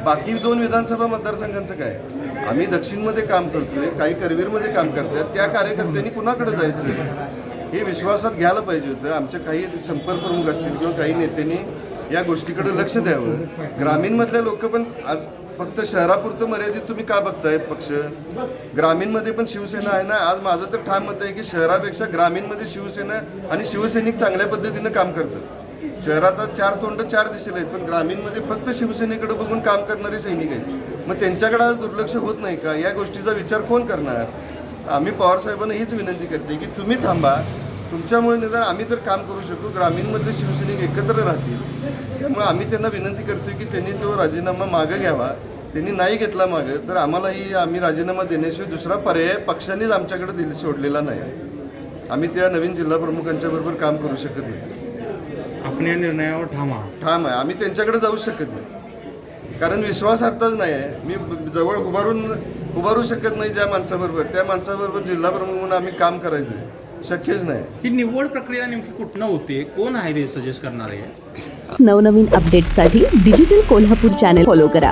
बाकी 2 विधानसभा मतदारसंघांचं काय? आम्ही दक्षिणमध्ये काम करतोय, काही करवीरमध्ये काम करतात. त्या कार्यकर्त्यांनी कुणाकडे जायचं हे विश्वासात घ्यायला पाहिजे होतं. आमच्या काही संपर्क प्रमुख असतील किंवा काही नेत्यांनी या गोष्टीकडे लक्ष द्यावं. ग्रामीणमधले लोक पण आज फक्त शहरापुरतं मर्यादित तुम्ही का बघताय पक्ष? ग्रामीणमध्ये पण शिवसेना आहे ना. आज माझं तर ठाम मत आहे की शहरापेक्षा ग्रामीणमध्ये शिवसेना आणि शिवसैनिक चांगल्या पद्धतीनं काम करतात. शहरात आज 4 तोंड 4 दिशेला आहेत, पण ग्रामीणमध्ये फक्त शिवसेनेकडे बघून काम करणारे सैनिक आहेत. मग त्यांच्याकडे आज दुर्लक्ष होत नाही का? या गोष्टीचा विचार कोण करणार? आम्ही पवारसाहेबांना हीच विनंती करते की तुम्ही थांबा. तुमच्यामुळे निदान आम्ही तर काम करू शकू, ग्रामीणमधले शिवसैनिक एकत्र राहतील. त्यामुळे आम्ही त्यांना विनंती करतोय की त्यांनी तो राजीनामा मागं घ्यावा. त्यांनी नाही घेतला मागं तर आम्ही राजीनामा देण्याशिवाय दुसरा पर्याय पक्षानेच आमच्याकडे सोडलेला नाही. आम्ही त्या नवीन जिल्हा प्रमुखांच्या बरोबर काम करू शकत नाही. आपण या निर्णयावर ठाम आहे. आम्ही त्यांच्याकडे जाऊ शकत नाही, कारण विश्वासार्थच नाही आहे. मी जवळ उभारू शकत नाही ज्या माणसाबरोबर, त्या माणसाबरोबर जिल्हा प्रमुख म्हणून आम्ही काम करायचं शक्यच नाही. ही निवड प्रक्रिया नेमकी कुठनं होते? कोण आहे ते सजेस्ट करणारे? नवनवीन अपडेट्ससाठी डिजिटल कोल्हापूर चॅनेल फॉलो करा.